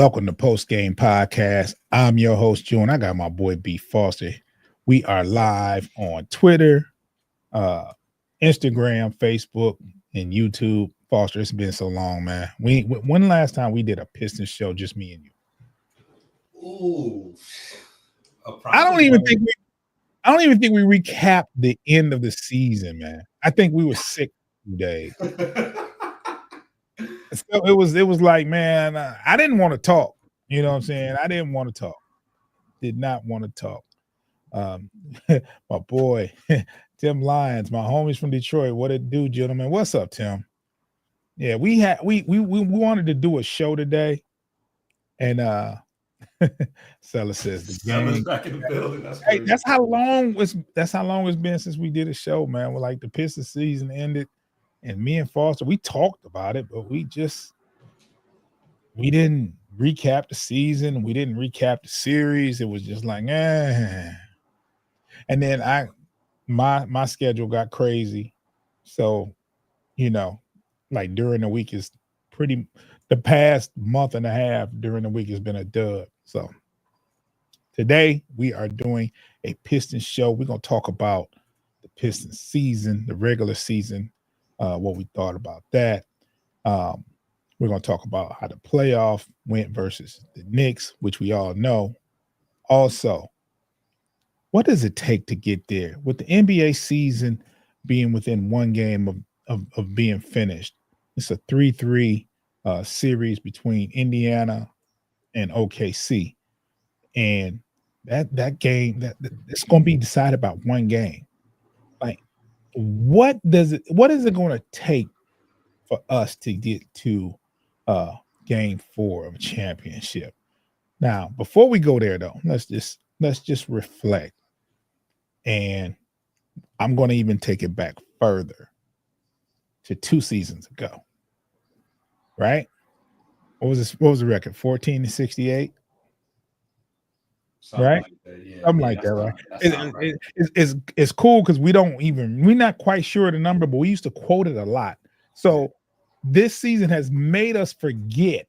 Welcome to Post Game Podcast. I'm your host, Joe, and I got my boy B Foster. We are live on Twitter, Instagram, Facebook, and YouTube. Foster, it's been so long, man. When last time we did a Pistons show, just me and you? Ooh, I don't even think we recapped the end of the season, man. I think we were sick 2 days. So it was like, man, I didn't want to talk. You know what I'm saying? I didn't want to talk. Did not want to talk. My boy, Tim Lyons, my homies from Detroit. What it do, gentlemen? What's up, Tim? Yeah, we wanted to do a show today, and Sella says the game. back in the building. That's Hey, crazy. that's how long it's been since we did a show, man. We're like the Pistons season ended, and me and Foster, we talked about it, but we didn't recap the season. We didn't recap the series. It was just like, eh. And then my schedule got crazy. So, like during the week is the past month and a half during the week has been a dud. So today we are doing a Pistons show. We're going to talk about the Pistons season, the regular season, what we thought about that. We're going to talk about how the playoff went versus the Knicks, which we all know. Also, what does it take to get there? With the NBA season being within one game of being finished, it's a 3-3 series between Indiana and OKC. And that game, it's going to be decided by one game. Like, what is it going to take for us to get to game 4 of a championship? Now, before we go there, though, let's just reflect. And I'm going to even take it back further to 2 seasons ago. Right? What was the record? 14-68? Something right? Like that. Yeah, Something like that, right? Right? It's cool because we're not quite sure of the number, but we used to quote it a lot. So this season has made us forget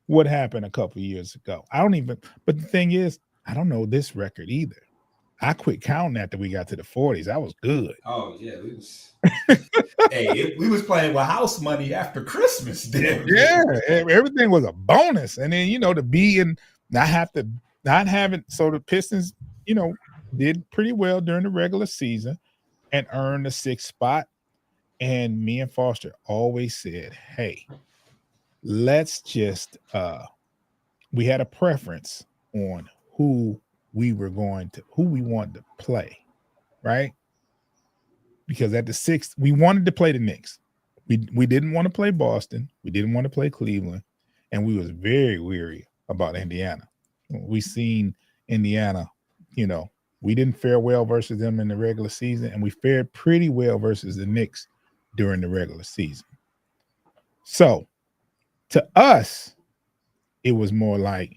what happened a couple of years ago. But the thing is, I don't know this record either. I quit counting after we got to the 40s. That was good. Oh yeah, we was playing with house money after Christmas. Then yeah, everything was a bonus, and then to be and not having. So the Pistons, did pretty well during the regular season and earned the 6th spot. And me and Foster always said, "Hey, let's just." We had a preference on who we wanted to play, right? Because at the 6th, we wanted to play the Knicks. We didn't want to play Boston. We didn't want to play Cleveland, and we was very weary about Indiana. We seen Indiana, we didn't fare well versus them in the regular season, and we fared pretty well versus the Knicks during the regular season. So, to us, it was more like,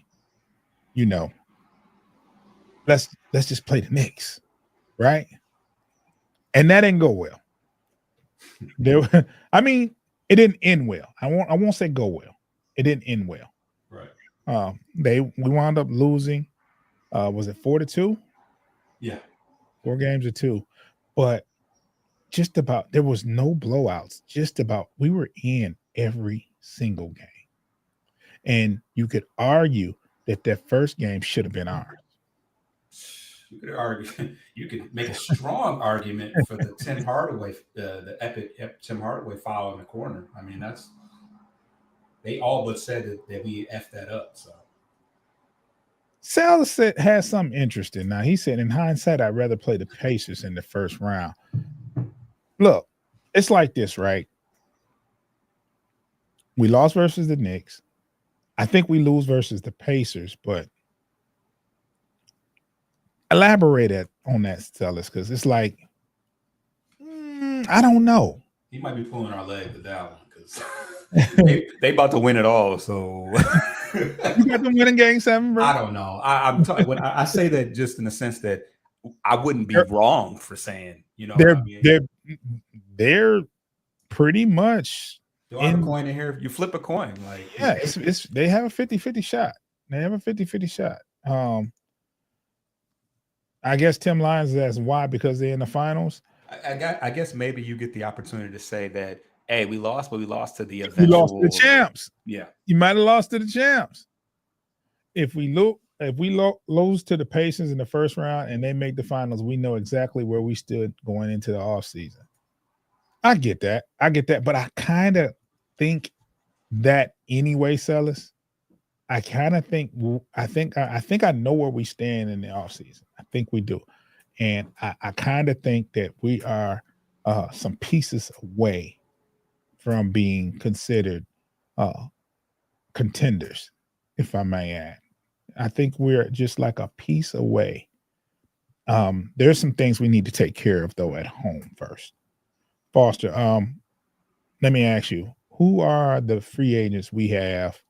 let's just play the Knicks, right? And that didn't go well. It didn't end well. I won't say go well. It didn't end well. Right. We wound up losing. Was it 4-2? Yeah. 4 games to 2. But just about there was no blowouts. Just about we were in every single game. And you could argue that first game should have been ours. You could argue. You could make a strong argument for the Tim Hardaway, the epic Tim Hardaway foul in the corner. I mean, they all but said that we effed that up. So Sal has something interesting. Now he said, in hindsight, I'd rather play the Pacers in the first round. Look, it's like this, right? We lost versus the Knicks. I think we lose versus the Pacers, but elaborate on that, Stellis, because it's like, I don't know. He might be pulling our leg with that one because they about to win it all. So you got them winning game 7, bro. I don't know. I'm talking when I say that just in the sense that I wouldn't be wrong for saying, they're pretty much Do I have a coin in here? You flip a coin. Like, yeah, it's they have a 50-50 shot. They have a 50-50 shot. I guess Tim Lyons asks why, because they're in the finals. I guess maybe you get the opportunity to say that, hey, we lost, but we lost to the We lost to the eventual champs. Yeah. You might have lost to the champs. If we lose to the Pacers in the first round and they make the finals, we know exactly where we stood going into the offseason. I get that. But I kind of think that anyway, Sellers. I kind of think I know where we stand in the offseason. I think we do. And I kind of think that we are some pieces away from being considered contenders, if I may add. I think we're just like a piece away. There's some things we need to take care of, though, at home first. Foster, let me ask you, who are the free agents we have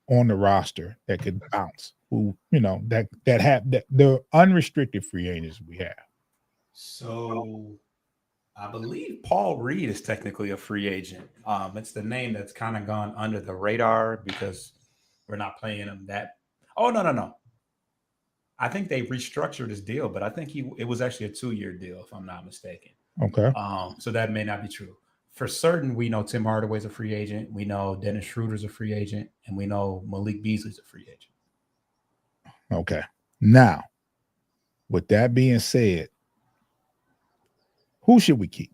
on the roster that could bounce? Who, that have the unrestricted free agents we have? So I believe Paul Reed is technically a free agent. It's the name that's kind of gone under the radar because we're not playing him that. Oh, no. I think they restructured his deal, but I think it was actually a 2-year deal, if I'm not mistaken. Okay. So that may not be true. For certain, we know Tim Hardaway's a free agent. We know Dennis Schroeder's a free agent, and we know Malik Beasley's a free agent. Okay. Now, with that being said, who should we keep?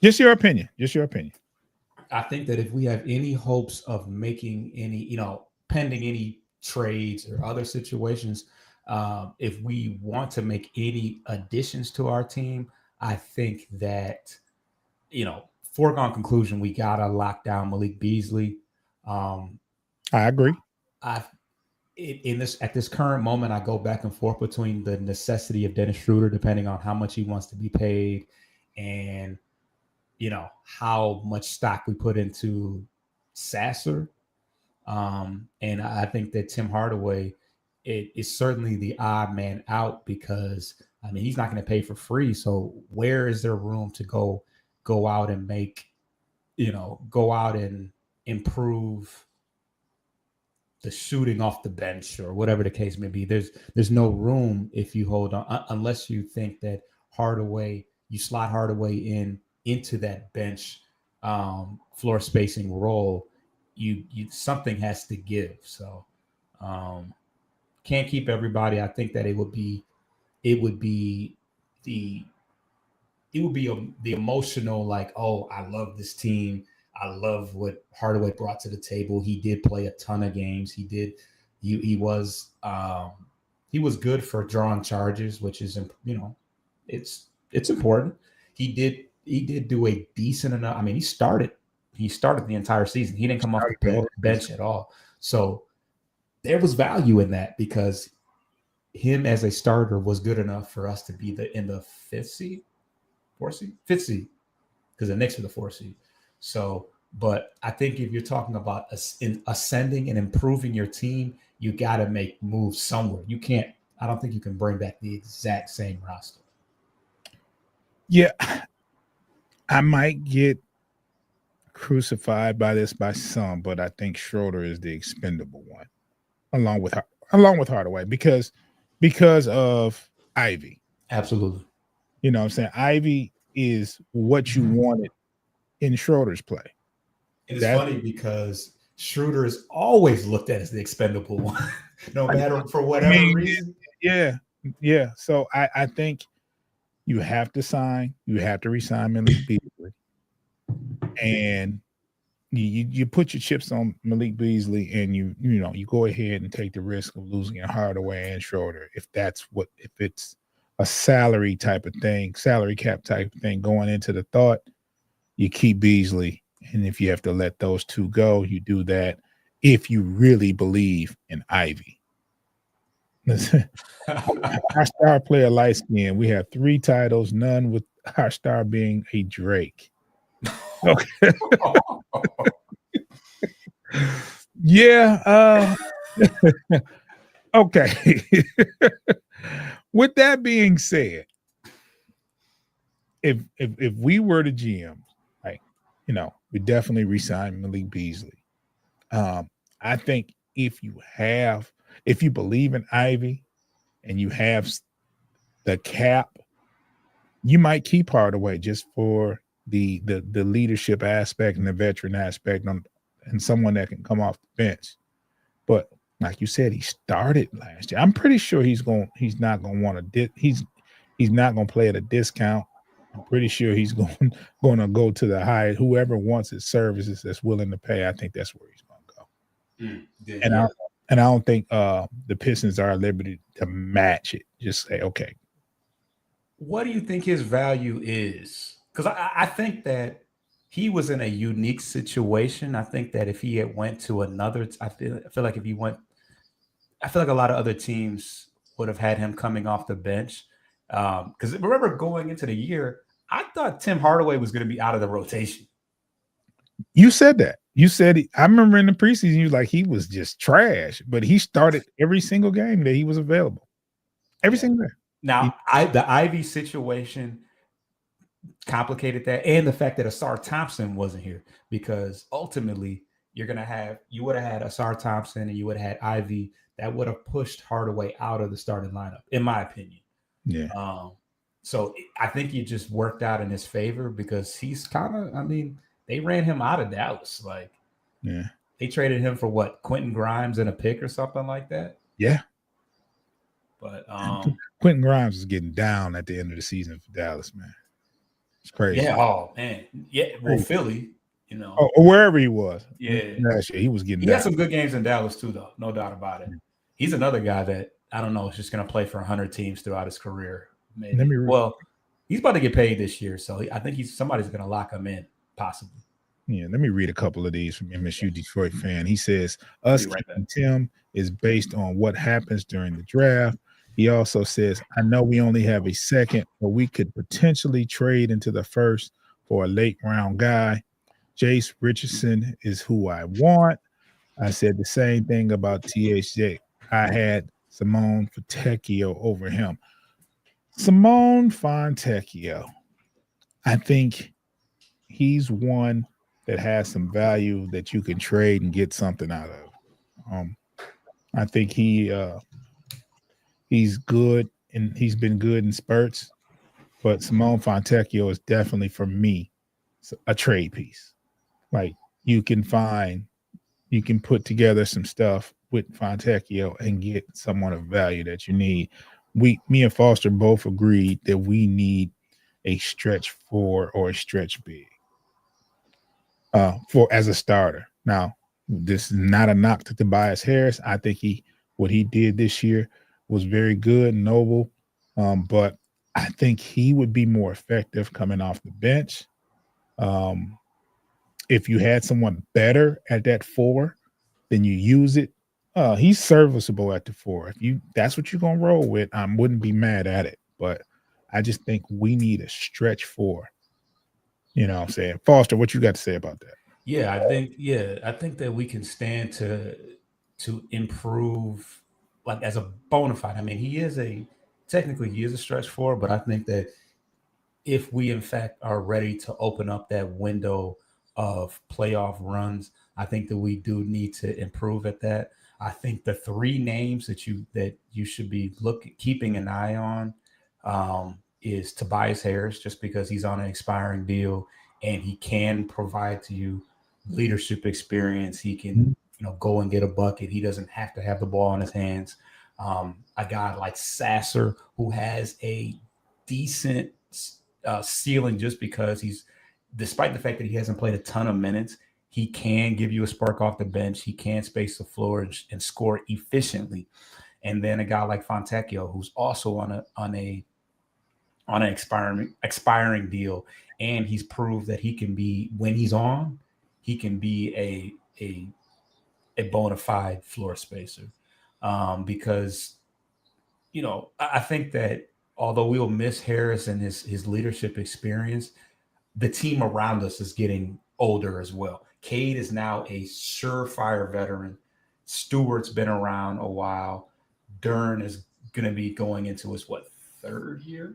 Just your opinion. I think that if we have any hopes of making any, pending any trades or other situations, if we want to make any additions to our team, I think that, foregone conclusion, we got to lock down Malik Beasley. I agree. At this current moment, I go back and forth between the necessity of Dennis Schroeder, depending on how much he wants to be paid, and how much stock we put into Sasser. And I think that Tim Hardaway is certainly the odd man out because he's not going to pay for free. So where is there room to go out and make, go out and improve the shooting off the bench or whatever the case may be? There's no room if you hold on, unless you think that you slot Hardaway into that bench floor spacing role. You something has to give. So can't keep everybody. I think that it would be the emotional, like, oh, I love this team. I love what Hardaway brought to the table. He did play a ton of games. He was good for drawing charges, which is, it's important. He did do a decent enough. He started the entire season. He didn't come off the bench at all. So there was value in that because him as a starter was good enough for us to be in the fifth seed, because the Knicks were the 4th seed. So, but I think if you're talking about ascending and improving your team, you got to make moves somewhere. I don't think you can bring back the exact same roster. Yeah, I might get crucified by some, but I think Schroeder is the expendable one, along with Hardaway, because of Ivy. Absolutely. You know what I'm saying? Ivy is what you wanted in Schroeder's play. And it's funny because Schroeder is always looked at as the expendable one, no matter for whatever reason. Yeah. So I think you have to resign Malik Beasley, and you put your chips on Malik Beasley, and you go ahead and take the risk of losing Hardaway and Schroeder if it's a salary cap type of thing going into the thought. You keep Beasley, and if you have to let those two go, you do that. If you really believe in Ivy. Our star player, light skin. We have 3 titles, none with our star being a Drake. Okay. Yeah. Okay. With that being said, if we were the GM, like, we definitely re-sign Malik Beasley. I think if you believe in Ivy and you have the cap, you might keep Hardaway just for the leadership aspect and the veteran aspect and someone that can come off the bench. But like you said, he started last year. I'm pretty sure he's not gonna want to he's not gonna play at a discount. I'm pretty sure he's gonna go to the highest. Whoever wants his services that's willing to pay, I think that's where he's gonna go. And Yeah. I don't think the Pistons are at liberty to match it. Just say, okay. What do you think his value is? Because I think that he was in a unique situation. I think that if he had went to another, I feel like if he went, I feel like a lot of other teams would have had him coming off the bench. Because remember going into the year, I thought Tim Hardaway was going to be out of the rotation. You said that. You said I remember in the preseason, you was like he was just trash, but he started every single game that he was available. Every single game. Now, the Ivy situation complicated that, and the fact that Asar Thompson wasn't here, because ultimately you would have had Asar Thompson and you would have had Ivy. That would have pushed Hardaway out of the starting lineup, in my opinion. Yeah. So I think he just worked out in his favor because he's kind of, I mean, they ran him out of Dallas. Like, yeah, they traded him for what, Quentin Grimes and a pick or something like that. Yeah. But Quentin Grimes is getting down at the end of the season for Dallas, man. It's crazy. Yeah. Oh man. Yeah. Well, Philly, you know, or wherever he was. Yeah. Last year, he was getting. He had some good games in Dallas too, though. No doubt about it. He's another guy that I don't know is just going to play for 100 teams throughout his career. Maybe. Well, he's about to get paid this year, so I think somebody's going to lock him in, possibly. Yeah, let me read a couple of these from MSU Detroit fan. He says, us keeping Tim is based on what happens during the draft. He also says, I know we only have a second, but we could potentially trade into the first for a late round guy. Jace Richardson is who I want. I said the same thing about THJ. I had Simone Fontecchio over him. Simone Fontecchio, I think he's one that has some value that you can trade and get something out of. I think he's good and he's been good in spurts, but Simone Fontecchio is definitely for me a trade piece. Like you can put together some stuff with Fontecchio and get someone of value that you need. Me and Foster both agreed that we need a stretch 4 or a stretch big for as a starter. Now, this is not a knock to Tobias Harris. I think what he did this year was very good and noble, but I think he would be more effective coming off the bench. If you had someone better at that 4, then you use it. He's serviceable at the 4. If that's what you're gonna roll with, I wouldn't be mad at it. But I just think we need a stretch 4. You know what I'm saying? Foster, what you got to say about that? Yeah, I think that we can stand to improve, like as a bona fide. I mean, he is a stretch 4, but I think that if we in fact are ready to open up that window of playoff runs, I think that we do need to improve at that. I think the 3 names that you should be keeping an eye on is Tobias Harris, just because he's on an expiring deal and he can provide to you leadership experience. He can, go and get a bucket. He doesn't have to have the ball in his hands. A guy like Sasser, who has a decent ceiling, just because despite the fact that he hasn't played a ton of minutes, he can give you a spark off the bench. He can space the floor and score efficiently. And then a guy like Fontecchio, who's also on an expiring deal, and he's proved that he can be, when he's on, he can be a bona fide floor spacer. Because I think that although we'll miss Harris and his leadership experience, the team around us is getting older as well. Cade is now a surefire veteran. Stewart's been around a while. Dern is going to be going into his 3rd year.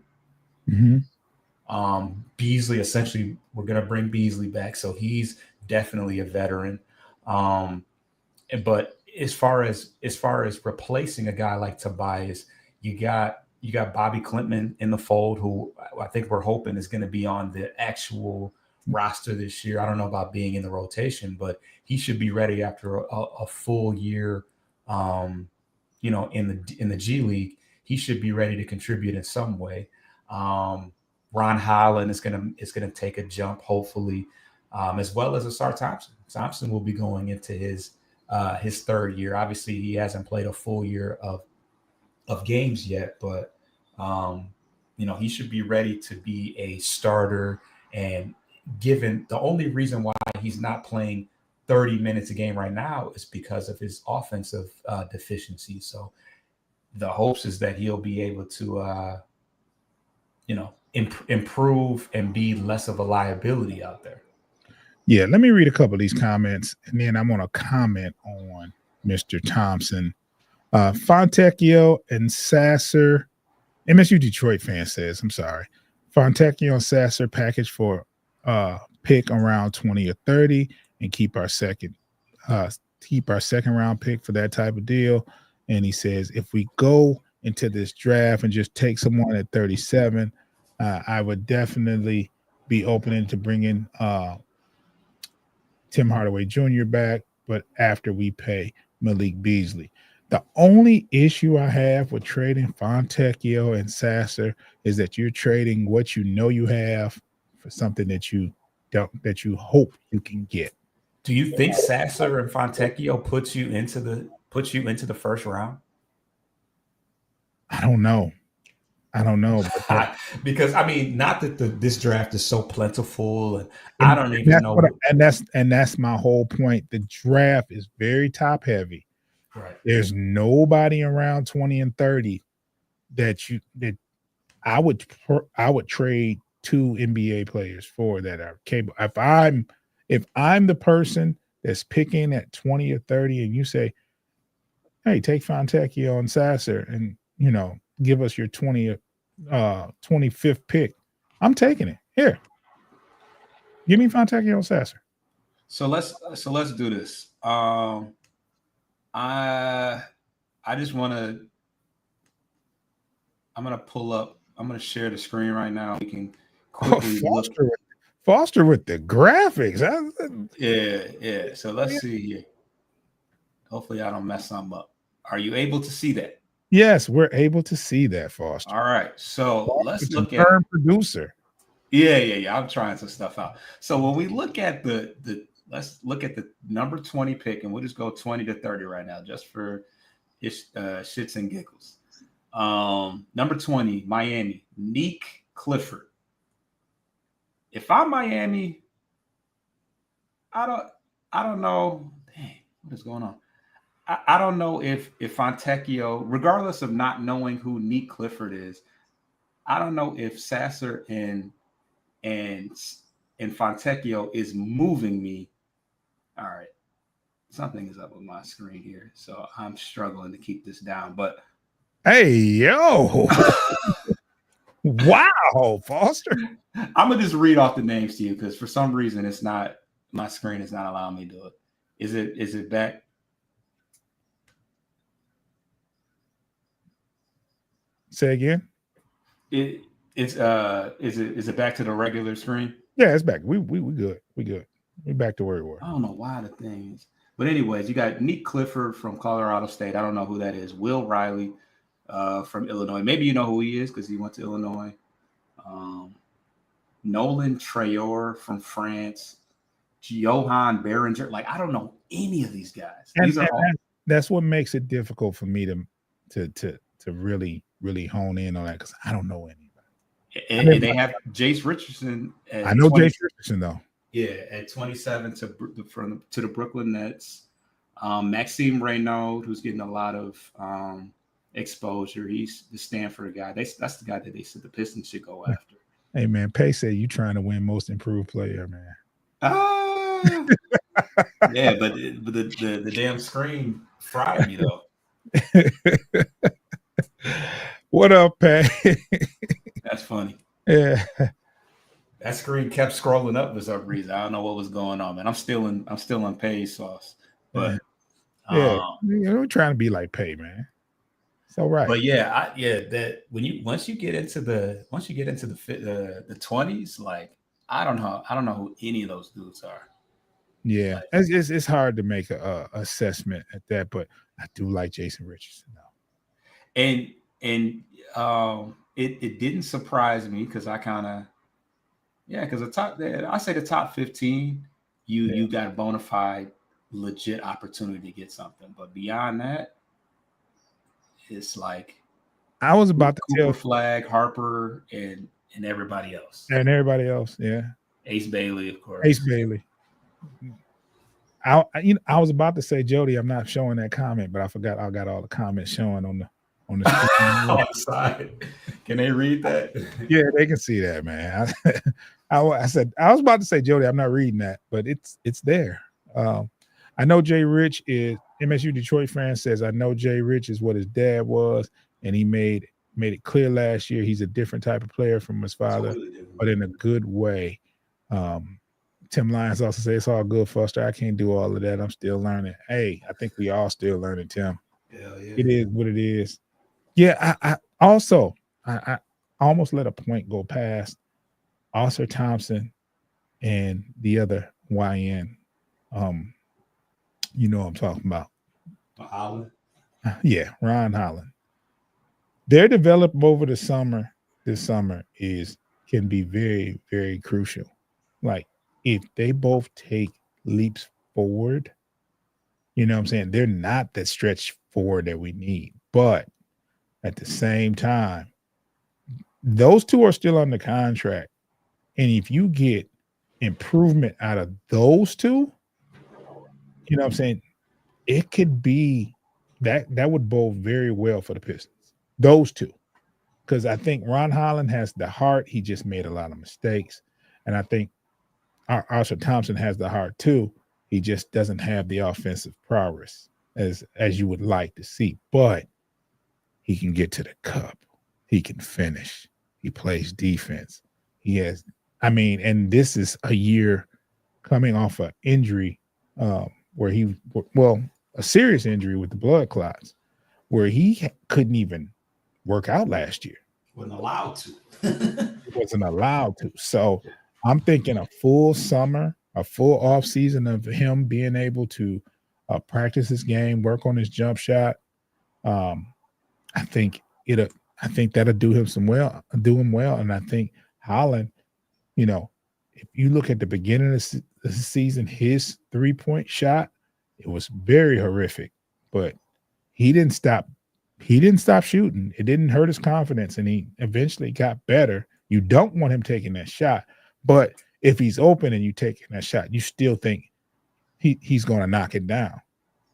Mm-hmm. Beasley, essentially, we're going to bring Beasley back, so he's definitely a veteran. But as far as replacing a guy like Tobias, you got Bobby Klintman in the fold, who I think we're hoping is going to be on the actual roster this year. I don't know about being in the rotation, but he should be ready after a full year. In the G League, he should be ready to contribute in some way. Ron Holland is gonna take a jump, hopefully, as well as Asar Thompson. Thompson will be going into his third year. Obviously, he hasn't played a full year of games yet, but he should be ready to be a starter. And given the only reason why he's not playing 30 minutes a game right now is because of his offensive deficiency. So the hopes is that he'll be able to, improve and be less of a liability out there. Yeah, let me read a couple of these comments, and then I'm going to comment on Mr. Thompson. Fontecchio and Sasser, MSU Detroit fan says, I'm sorry, Fontecchio and Sasser package for pick around 20 or 30 and keep our second round pick for that type of deal. And he says, if we go into this draft and just take someone at 37, I would definitely be open to bringing Tim Hardaway Jr. back, but after we pay Malik Beasley. The only issue I have with trading Fontecchio and Sasser is that you're trading what you know you have for something that you hope you can get. Do you think Sasser and Fontecchio puts you into the first round? I don't know. Because not that this draft is so plentiful, and I don't even know. That's my whole point. The draft is very top heavy. Right. There's nobody around 20 and 30 that I would trade 2 NBA players for that are capable. If I'm the person that's picking at 20 or 30, and you say, "Hey, take Fontecchio and Sasser, and give us your 25th pick," I'm taking it. Here, give me Fontecchio and Sasser. So let's do this. I just want to. I'm gonna pull up. I'm gonna share the screen right now. We can quickly Foster with the graphics. Yeah. So let's see here. Hopefully, I don't mess something up. Are you able to see that? Yes, we're able to see that, Foster. All right. So let's look at producer. Yeah. I'm trying some stuff out. So when we look at let's look at the number 20 pick, and we'll just go 20 to 30 right now, just for shits and giggles. Number 20, Miami, Neek Clifford. If I'm Miami, I don't know. Dang, what is going on? I don't know if Fontecchio, regardless of not knowing who Neek Clifford is, I don't know if Sasser and Fontecchio is moving me. All right. Something is up with my screen here, so I'm struggling to keep this down. But hey, yo. Wow, Foster. I'm gonna just read off the names to you because for some reason it's not, my screen is not allowing me to do it. Is it back? Say again. Is it back to the regular screen? Yeah, it's back. We good. We good. We back to where we were. I don't know why the things. But anyways, you got Neek Clifford from Colorado State. I don't know who that is. Will Riley from Illinois. Maybe you know who he is because he went to Illinois. Nolan Traore from France. Johan Berenger. Like, I don't know any of these guys. That's what makes it difficult for me to really hone in on that because I don't know anybody. And they have Jace Richardson. I know Jace Richardson though. Yeah, at 27 to the Brooklyn Nets. Maxime Reynaud, who's getting a lot of exposure. He's the Stanford guy. That's the guy that they said the Pistons should go after. Hey man, Pay said you trying to win most improved player, man. Yeah, but the damn screen fried me though. What up, Pay? That's funny. Yeah. That screen kept scrolling up for some reason. I don't know what was going on, man. I'm still on page sauce. But Yeah, we're trying to be like Pay, man. It's all right. But yeah, that once you get into the 20s, like I don't know who any of those dudes are. Yeah, Like, it's hard to make a assessment at that, but I do like Jason Richardson though. and it didn't surprise me because because I say the top 15, you got a bona fide legit opportunity to get something, but beyond that, it's like I was about to Cooper tell Flag, Harper, and everybody else. and everybody else, yeah. Ace Bailey, of course. Ace Bailey. I was about to say Jody. I'm not showing that comment, but I forgot I got all the comments showing on the on the side. Can they read that? Yeah, they can see that, man. I said I was about to say Jody. I'm not reading that, but it's there. I know Jay Rich is MSU Detroit fan says I know Jay Rich is what his dad was, and he made it clear last year he's a different type of player from his father, but in a good way. Tim Lyons also says it's all good, Foster. I can't do all of that. I'm still learning. Hey, I think we all still learning, Tim. Hell yeah. It is what it is. Yeah, I also I almost let a point go past Oscar Thompson and the other YN. You know what I'm talking about. Holland. Yeah, Ron Holland. Their development over this summer can be very, very crucial. Like if they both take leaps forward, you know what I'm saying? They're not that stretch forward that we need. But at the same time, those two are still under contract. And if you get improvement out of those two, you know what I'm saying? It could be that would bode very well for the Pistons. Those two. Because I think Ron Holland has the heart. He just made a lot of mistakes. And I think Oscar Thompson has the heart too. He just doesn't have the offensive prowess as you would like to see. But he can get to the cup. He can finish. He plays defense. He has, and this is a year coming off an injury where a serious injury with the blood clots, where he couldn't even work out last year. Wasn't allowed to. He wasn't allowed to. So I'm thinking a full summer, a full off season of him being able to practice his game, work on his jump shot. I think that'll do him well. And I think Holland, if you look at the beginning of the season, his 3-point shot, it was very horrific, but he didn't stop shooting. It didn't hurt his confidence, and he eventually got better. You don't want him taking that shot, but if he's open and you taking that shot, you still think he's going to knock it down.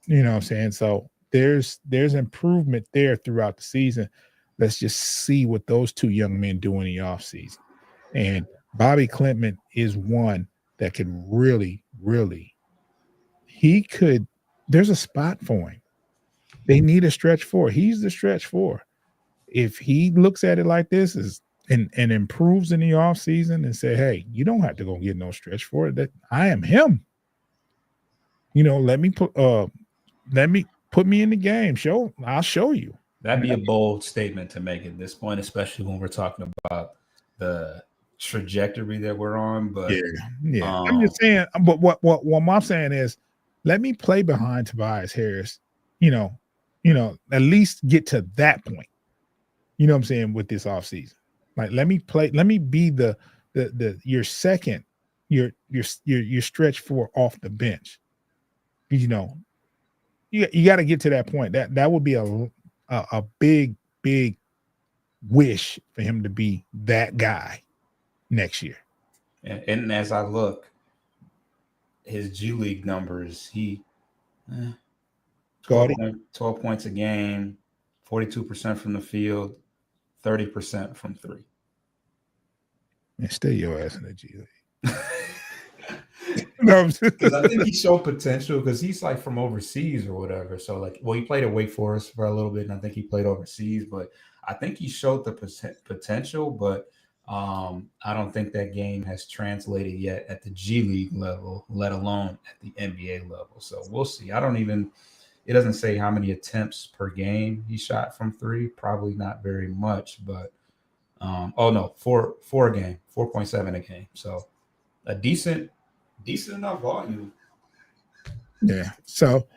You know what I'm saying? So there's improvement there throughout the season. Let's just see what those two young men do in the offseason. And Bobby Klintman is one that could really, really, there's a spot for him. They need a stretch four. He's the stretch four. If he looks at it like this and improves in the offseason and say, hey, you don't have to go get no stretch four. That I am him. Let me put me in the game. I'll show you. That'd be a bold statement to make at this point, especially when we're talking about the trajectory that we're on. But yeah. I'm just saying. But what I'm saying is, let me play behind Tobias Harris. At least get to that point. You know what I'm saying with this offseason. Like, let me be your second, your stretch four off the bench. You got to get to that point. That would be a big wish for him to be that guy next year. And as I look, his G League numbers, 12 points a game, 42% from the field, 30% from three. Man, stay your ass in the G League. Because I think he showed potential because he's like from overseas or whatever. So he played at Wake Forest for a little bit, and I think he played overseas. But I think he showed the potential. But I don't think that game has translated yet at the G League level, let alone at the NBA level. So we'll see. It doesn't say how many attempts per game he shot from three. Probably not very much, but oh no, four a game, 4.7 a game. So a decent enough volume. Yeah. So,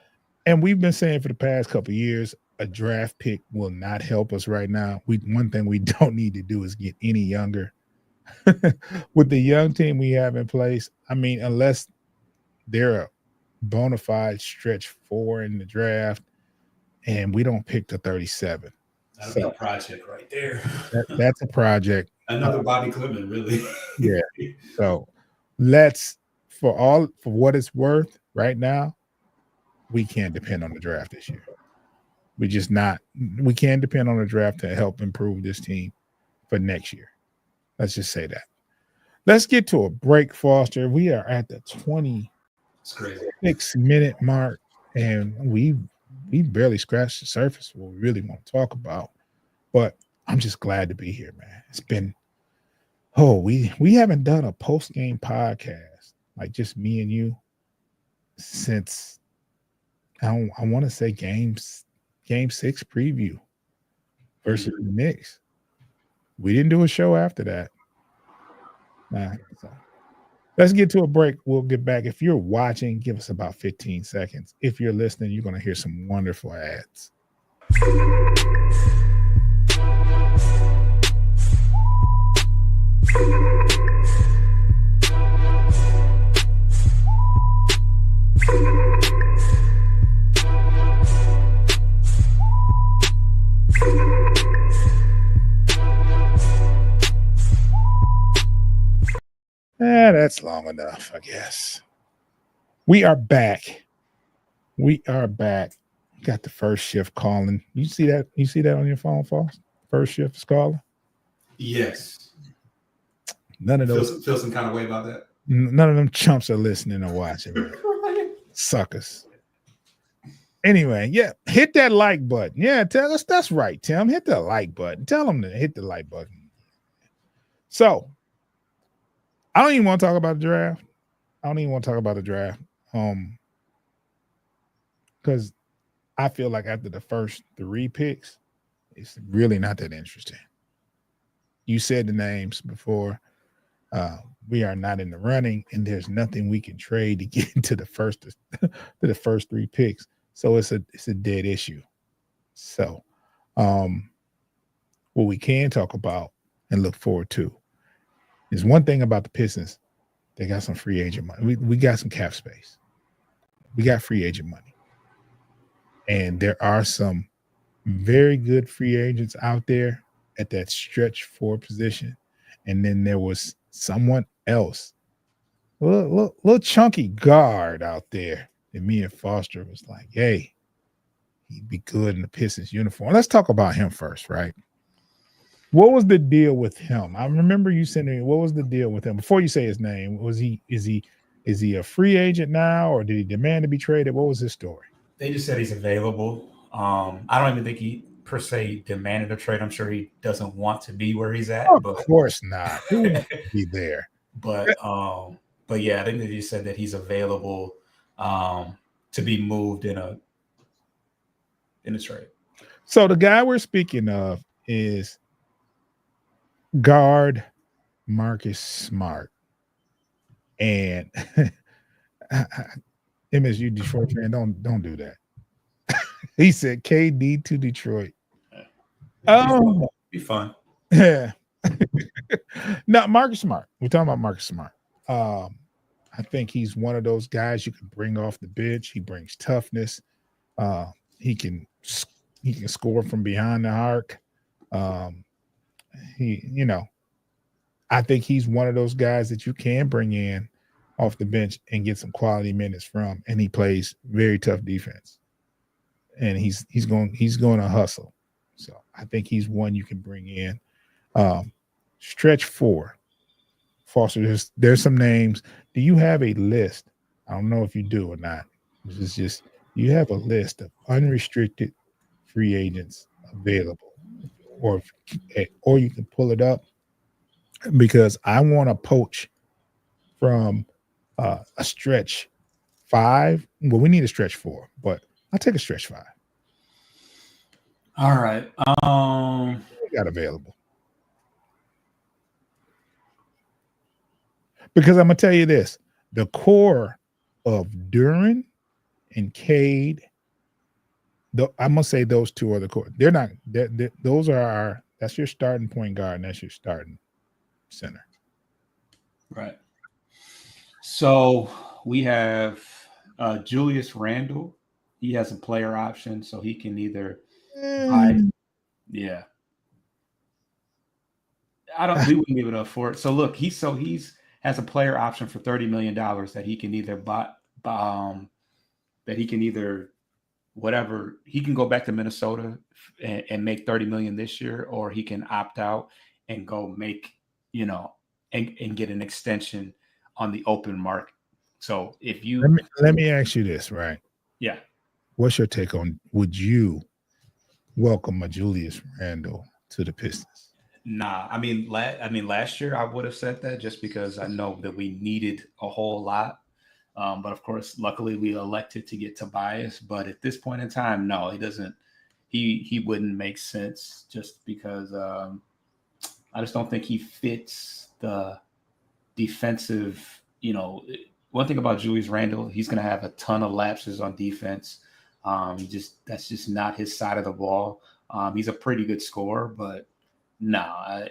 and we've been saying for the past couple of years, a draft pick will not help us right now. One thing we don't need to do is get any younger. With the young team we have in place, I mean, unless they're a bona fide stretch four in the draft, and we don't pick the 37. That'll be a So project right there. that's a project. Another Bobby Clement, really. Yeah. So let's for what it's worth right now, we can't depend on the draft this year. We can't depend on the draft to help improve this team for next year. Let's just say that. Let's get to a break, Foster. We are at the 26-minute mark, and we barely scratched the surface of what we really want to talk about. But I'm just glad to be here, man. It's been we haven't done a post-game podcast, like just me and you, since I want to say game 6 preview versus the Knicks. We didn't do a show after that. So let's get to a break. We'll get back. If you're watching, give us about 15 seconds. If you're listening, you're going to hear some wonderful ads. That's long enough, I guess. We are back. Got the first shift calling. You see that? You see that on your phone, Foss? First shift is calling? Yes. None of those feel some kind of way about that. None of them chumps are listening or watching. Suckers. Anyway, yeah, hit that like button. Yeah, tell us that's right, Tim. Hit the like button. Tell them to hit the like button. So, I don't even want to talk about the draft. Because I feel like after the first 3 picks, it's really not that interesting. You said the names before. We are not in the running, and there's nothing we can trade to get into the first 3 picks. So it's a dead issue. So, what we can talk about and look forward to is one thing about the Pistons. They got some free agent money. We got some cap space. We got free agent money. And there are some very good free agents out there at that stretch 4 position. And then there was someone else, a little chunky guard out there that me and Foster was like, hey, he'd be good in the Pistons uniform. Let's talk about him first, right? What was the deal with him? I remember you sending me, what was the deal with him? Before you say his name, is he a free agent now, or did he demand to be traded? What was his story? They just said he's available. I don't even think he per se demanded a trade. I'm sure he doesn't want to be where he's at. Of course not. He wants to be there. But yeah, I think that he said that he's available to be moved in a trade. So the guy we're speaking of is guard Marcus Smart. And MSU Detroit fan, don't do that. He said KD to Detroit. Oh, be fun. Yeah. No, Marcus Smart. We're talking about Marcus Smart. I think he's one of those guys you can bring off the bench. He brings toughness. He can score from behind the arc. I think he's one of those guys that you can bring in off the bench and get some quality minutes from, and he plays very tough defense. And he's going to hustle. So I think he's one you can bring in. Stretch 4. Foster, there's some names. Do you have a list? I don't know if you do or not. This is just, you have a list of unrestricted free agents available, or you can pull it up because I want to poach from a stretch 5. Well, we need a stretch 4, but I'll take a stretch 5. All right. We got available. Because I'm gonna tell you this: the core of Duran and Cade, I'm gonna say those two are the core. They're not. Those are our. That's your starting point guard, and that's your starting center. Right. So we have Julius Randle. He has a player option, so he can either buy. Yeah. We wouldn't be able to afford. So look, he's has a player option for $30 million that he can either buy, that he can either whatever he can go back to Minnesota and make 30 million this year, or he can opt out and go make, and get an extension on the open market. So if you let me ask you this, right? Yeah. What's your take on, would you welcome a Julius Randle to the Pistons? Nah, I mean, last year I would have said that just because I know that we needed a whole lot. But of course, luckily we elected to get Tobias. But at this point in time, no, he doesn't. He wouldn't make sense just because I just don't think he fits the defensive. One thing about Julius Randle, he's going to have a ton of lapses on defense. That's just not his side of the ball. He's a pretty good scorer, but no,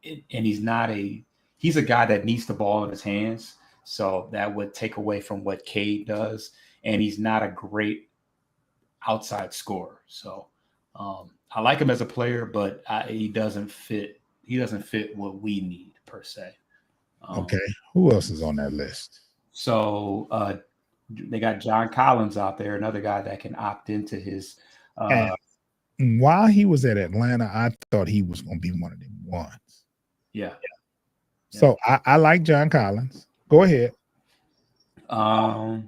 and he's a guy that needs the ball in his hands. So that would take away from what Cade does. And he's not a great outside scorer. So I like him as a player, but he doesn't fit. He doesn't fit what we need per se. Okay. Who else is on that list? So they got John Collins out there, another guy that can opt into his. While he was at Atlanta, I thought he was going to be one of them ones. Yeah. So I like John Collins. Go ahead. So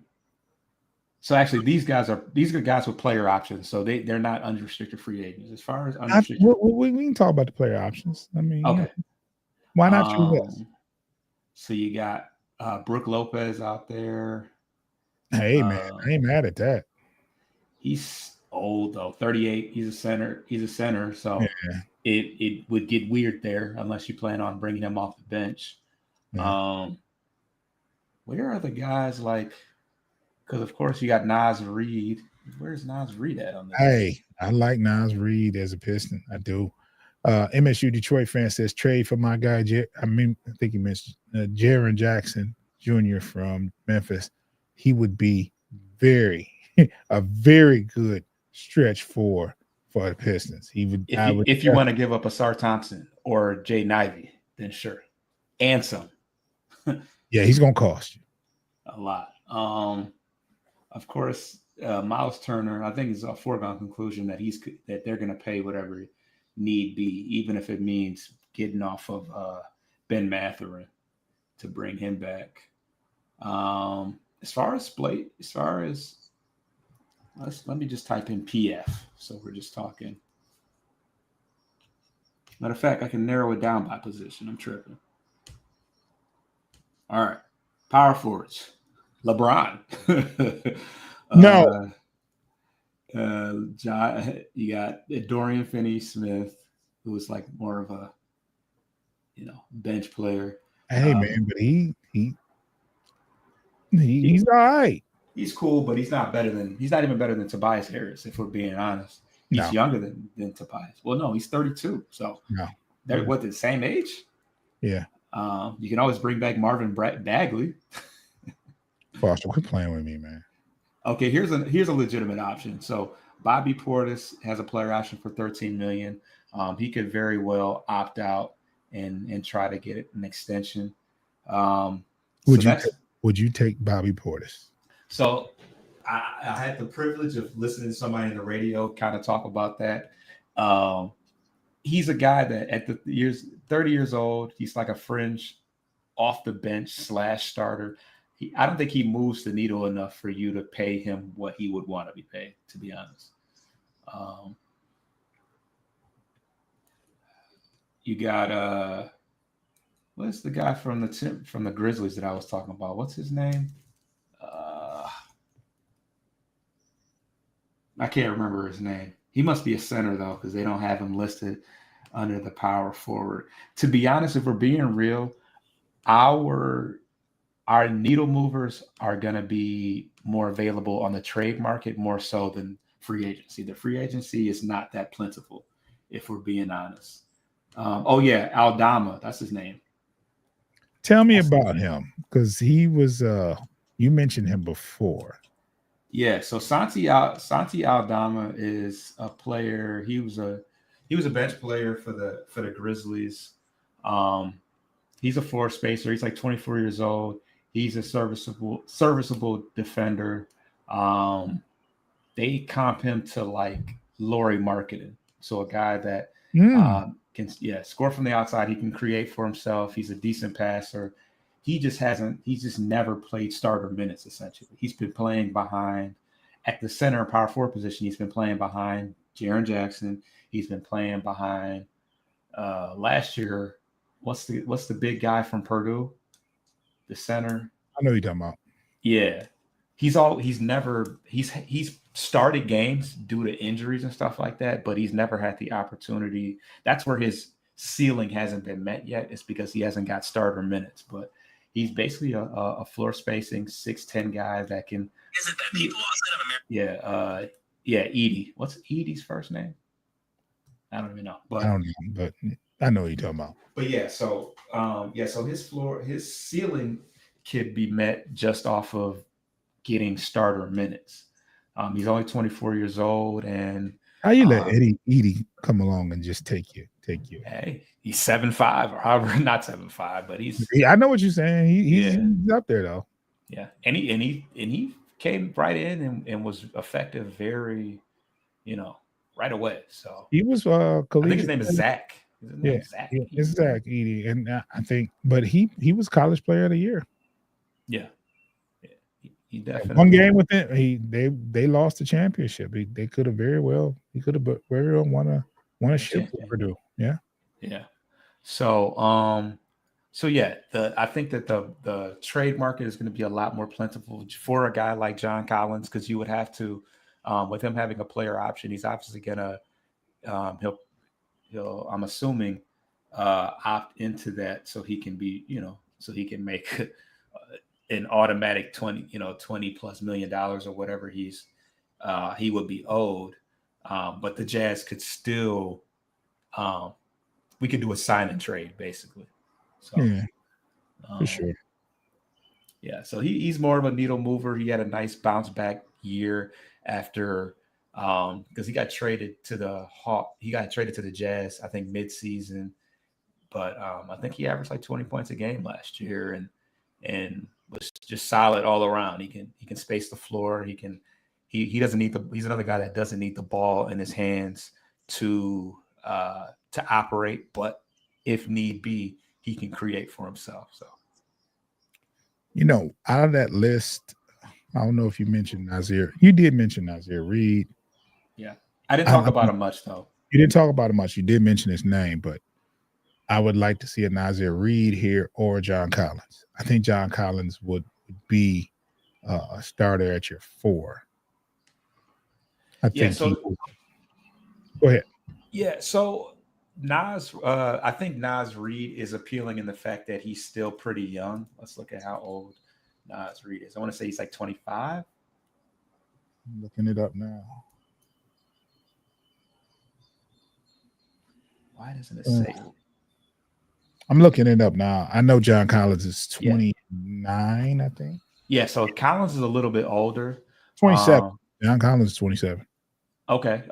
actually, these are guys with player options, so they're not unrestricted free agents. As far as unrestricted, we can talk about the player options. I mean, okay, why not you? So you got Brook Lopez out there. Hey man, I ain't mad at that. He's old though, 38. He's a center. So it would get weird there unless you plan on bringing him off the bench. Yeah. Where are the guys like? Because of course you got Naz Reid. Where's Naz Reid at on this? Hey, I like Naz Reid as a Piston. I do. MSU Detroit fan says trade for my guy. I think he mentioned Jaren Jackson Jr. from Memphis. He would be a very good stretch for the Pistons. He would. If you want to give up a Sar Thompson or Jay Nivey, then sure, and some. Yeah, he's gonna cost you a lot. Of course, Miles Turner. I think it's a foregone conclusion that they're going to pay whatever need be, even if it means getting off of Ben Mathurin to bring him back. As far as let me just type in PF. So we're just talking. Matter of fact, I can narrow it down by position. I'm tripping. All right. Power forwards. LeBron. No. You got Dorian Finney-Smith, who was like more of a, bench player. Hey man, but he's all right. He's cool, but he's not even better than Tobias Harris, if we're being honest. He's younger than Tobias. Well, no, he's 32. So they're what, the same age? Yeah. You can always bring back Marvin Bagley. Foster, quit playing with me, man. Okay, here's a legitimate option. So Bobby Portis has a player option for $13 million. He could very well opt out and try to get an extension. Would you take Bobby Portis? So I had the privilege of listening to somebody on the radio kind of talk about that. He's a guy that at 30 years old, he's like a fringe off the bench / starter. I don't think he moves the needle enough for you to pay him what he would want to be paid, to be honest. You got What's the guy from the Grizzlies that I was talking about? What's his name? I can't remember his name. He must be a center though, because they don't have him listed under the power forward. To be honest, if we're being real, our our needle movers are going to be more available on the trade market more so than free agency. The free agency is not that plentiful, if we're being honest. Oh yeah, Aldama, that's his name. Tell me about him, because he was you mentioned him before. Yeah, so Santi Aldama is a player. He was a bench player for the Grizzlies. Um, he's a floor spacer. He's like 24 years old. He's a serviceable defender. Um, they comp him to like Laurie Marketing. So a guy that can score from the outside. He can create for himself. He's a decent passer. He's just never played starter minutes essentially. He's been playing behind at the center and power forward position. He's been playing behind Jaren Jackson. He's been playing behind last year. What's the big guy from Purdue? The center. I know you're talking about. Yeah. He's started games due to injuries and stuff like that, but he's never had the opportunity. That's where his ceiling hasn't been met yet. It's because he hasn't got starter minutes, but he's basically a floor spacing 6'10" guy that can. Is it that people outside of America? Yeah, Edie. What's Edie's first name? I don't even know. But I don't know, but I know what you're talking about. But so his ceiling could be met just off of getting starter minutes. He's only 24 years old, and how you let Edie come along and just take you? Hey, he's 7'5", or however, not 7'5", but he's. I know what you're saying. He's up there though. Yeah, and he came right in and was effective very, right away. So he was I think his name is Zach. Zach. Yeah, it's Zach Edie, and I think, but he was college player of the year. Yeah. He definitely one game with it. They lost the championship. They could have very well won a ship for Purdue. Yeah. Yeah. So I think that the trade market is going to be a lot more plentiful for a guy like John Collins, because you would have to, with him having a player option, he's obviously gonna he'll I'm assuming opt into that so he can be so he can make an automatic 20 plus $1 million or whatever he would be owed. But the Jazz could still, we could do a sign and trade basically. So, yeah, for sure. Yeah. So he's more of a needle mover. He had a nice bounce back year after, because he got traded to the Jazz, I think mid-season, but I think he averaged like 20 points a game last year and was just solid all around. He can space the floor. He doesn't need he's another guy that doesn't need the ball in his hands to operate, but if need be, he can create for himself. So, out of that list, I don't know if you mentioned Nazir. You did mention Nazir Reed. Yeah. I didn't talk about him much though. You didn't talk about him much. You did mention his name, but I would like to see a Nazir Reed here or John Collins. I think John Collins would be a starter at your 4. I think go ahead. Yeah, so I think Naz Reid is appealing in the fact that he's still pretty young. Let's look at how old Naz Reid is. I want to say he's like 25. I'm looking it up now. Why doesn't it say? I'm looking it up now. I know John Collins is 29, I think. Yeah, so Collins is a little bit older. 27. John Collins is 27. Okay.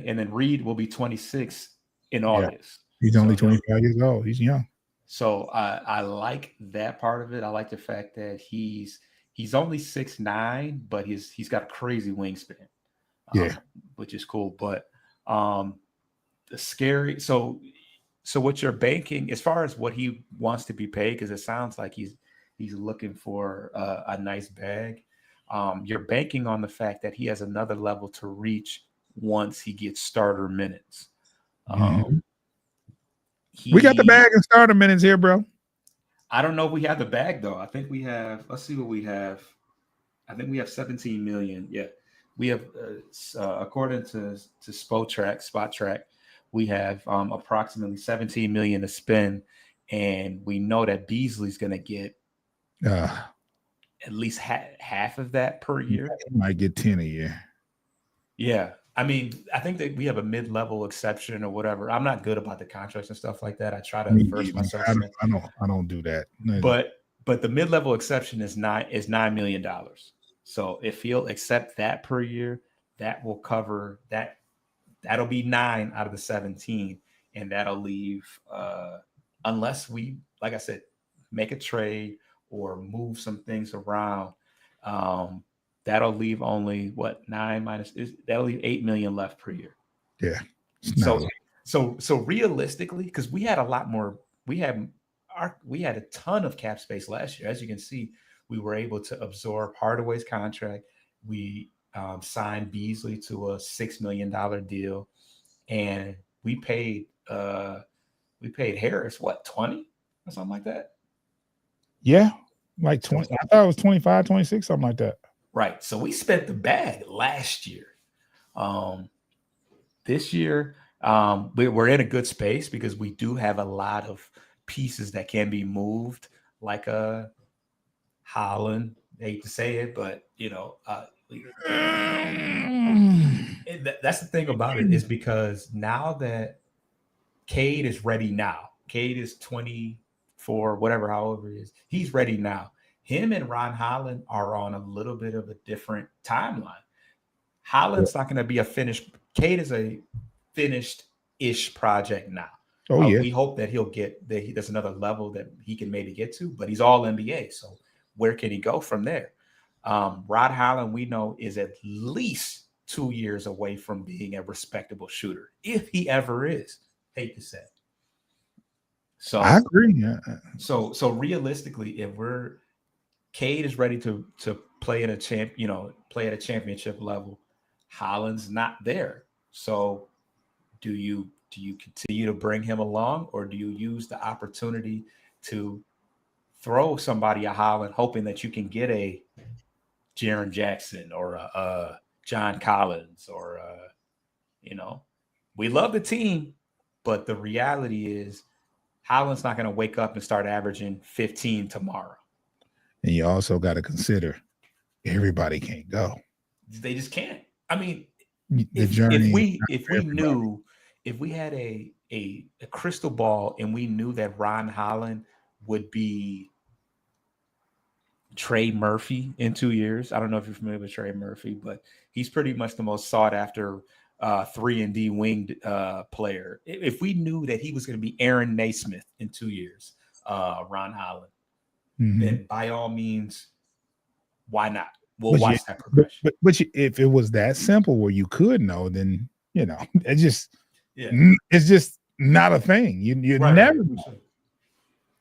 And then Reed will be 26 in August. He's only 25 years old. He's young. So I like that part of it. I like the fact that he's only 6'9", but he's got a crazy wingspan. Which is cool. But the scary so what you're banking as far as what he wants to be paid, because it sounds like he's looking for a nice bag. You're banking on the fact that he has another level to reach once he gets starter minutes. We got the bag and starter minutes here, bro. I don't know if we have the bag though. I think we have. Let's see what we have. I think we have 17 million. Yeah, we have. According to Spot Track, we have approximately 17 million to spend, and we know that Beasley's going to get at least half of that per year. He might get 10 a year. Yeah. I mean, I think that we have a mid-level exception or whatever. I'm not good about the contracts and stuff like that. I try to verse myself in it. I don't do that. But the mid-level exception is $9 million. So if he'll accept that per year, that will cover that. That'll be 9 out of the 17, and that'll leave unless we, like I said, make a trade or move some things around. That'll leave only what 9 minus that'll leave 8 million left per year. Yeah. So realistically, because we had a lot more, we had a ton of cap space last year. As you can see, we were able to absorb Hardaway's contract. We signed Beasley to a $6 million deal, and we paid Harris what 20 or something like that. Yeah, like 20. I thought it was 25, 26, something like that. Right. So we spent the bag last year. This year, we're in a good space because we do have a lot of pieces that can be moved, like Holland. I hate to say it, but that's the thing about it, is because now that Cade is ready now. Cade is 24, whatever, however it is. He's ready now. Him and Ron Holland are on a little bit of a different timeline. Holland's not going to be a finished. Cade is a finished-ish project now. Oh yeah. We hope that he'll get that. There's another level that he can maybe get to, but he's all NBA. So where can he go from there? Rod Holland, we know, is at least 2 years away from being a respectable shooter, if he ever is. Hate to say. So I agree. Yeah. So realistically, if Cade is ready to play at a championship level, Holland's not there. So do you continue to bring him along, or do you use the opportunity to throw somebody a Holland, hoping that you can get a Jaren Jackson or a John Collins or we love the team, but the reality is Holland's not going to wake up and start averaging 15 tomorrow. And you also got to consider everybody can't go. They just can't. I mean, if we had a crystal ball and we knew that Ron Holland would be Trey Murphy in 2 years. I don't know if you're familiar with Trey Murphy, but he's pretty much the most sought after 3-and-D winged player. If we knew that he was going to be Aaron Naismith in 2 years, Ron Holland, then by all means, why not? We'll watch that progression. But if it was that simple where you could know, then it's just not a thing. You never know.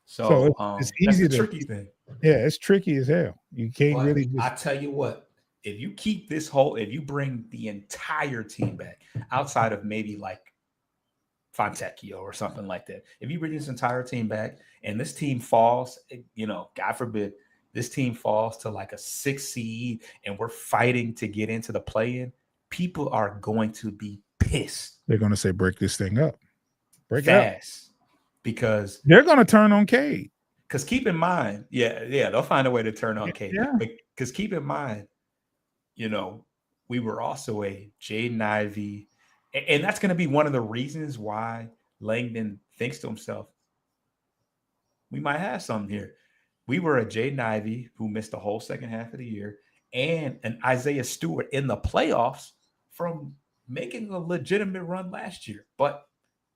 So it's easy that's the tricky thing. Yeah, it's tricky as hell. You can't really. I tell you what, if you bring the entire team back outside of maybe like Fontecchio or something like that, if you bring this entire team back and this team falls, God forbid, this team falls to like a 6 seed and we're fighting to get into the play-in, people are going to be pissed. They're going to say, break this thing up. Break fast. Because they're going to turn on Cade. Because keep in mind, they'll find a way to turn on Cade. Yeah. Because keep in mind, we were also a Jaden Ivey, and that's going to be one of the reasons why Langdon thinks to himself, we might have something here. We were a Jaden Ivey who missed the whole second half of the year, and an Isaiah Stewart in the playoffs from making a legitimate run last year. But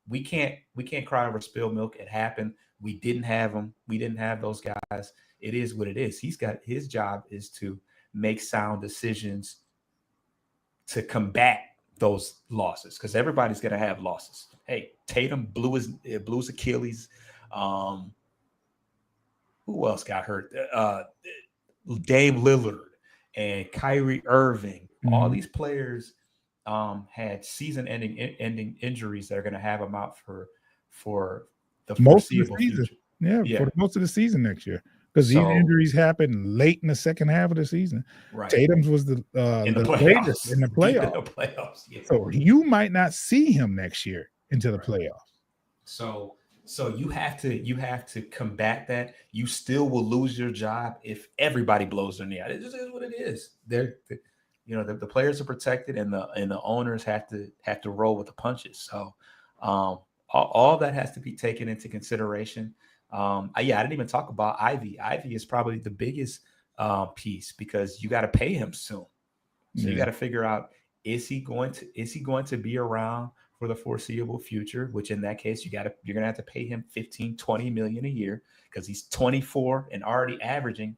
we can't cry over spilled milk. It happened. We didn't have them. We didn't have those guys. It is what it is. His job is to make sound decisions to combat those losses, because everybody's going to have losses. Hey, Tatum blew his Achilles. Who else got hurt? Dame Lillard and Kyrie Irving. All these players had season-ending injuries that are going to have them out for the foreseeable future. Yeah, for most of the season next year. Because these So injuries happened late in the second half of the season. right Tatum's was in the the latest playoffs, in the deep in playoffs. the playoffs. Yeah. So you might not see him next year into the playoffs. So you have to combat that. You still will lose your job if everybody blows their knee out. It just is what it is. The players are protected, and the owners have to roll with the punches. So all that has to be taken into consideration. I didn't even talk about Ivy. Ivy is probably the biggest piece because you got to pay him soon. So you got to figure out, is he going to be around for the foreseeable future, which in that case you're going to have to pay him 15-20 million a year because he's 24 and already averaging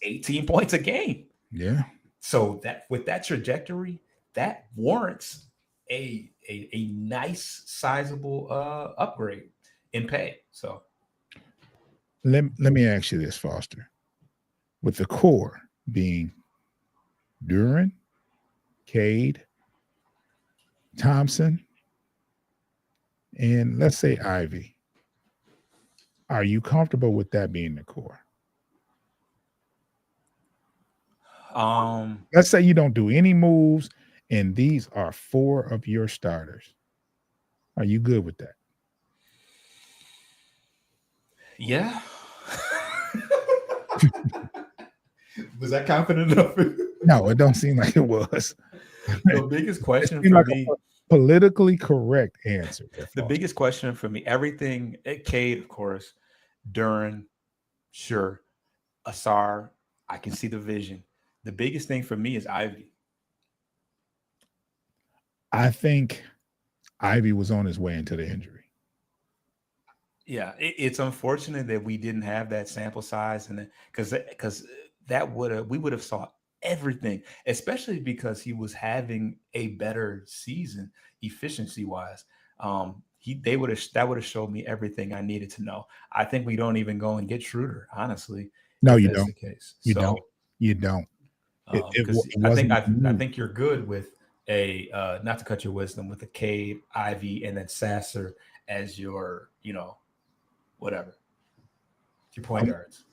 18 points a game. Yeah. So that with that trajectory, that warrants a nice sizable upgrade in pay. So let me ask you this, Foster. With the core being Duran, Cade, Thompson, and let's say Ivy, are you comfortable with that being the core? Let's say you don't do any moves and these are 4 of your starters. Are you good with that? Yeah. Was that confident enough? No, it don't seem like it was. The biggest question for like me, a politically correct answer. the biggest question for me, everything at Cade, of course, Duran, sure, Asar, I can see the vision. The biggest thing for me is Ivy. I think Ivy was on his way into the injury. Yeah, it's unfortunate that we didn't have that sample size, and because that we would have saw everything, especially because he was having a better season efficiency wise. That would have showed me everything I needed to know. I think we don't even go and get Schroeder, honestly. No, if you that's don't. the case. You don't. You don't. Because It wasn't. I think you're good with a not to cut your wisdom, with a Cade, Ivy, and then Sasser as your whatever your point guards.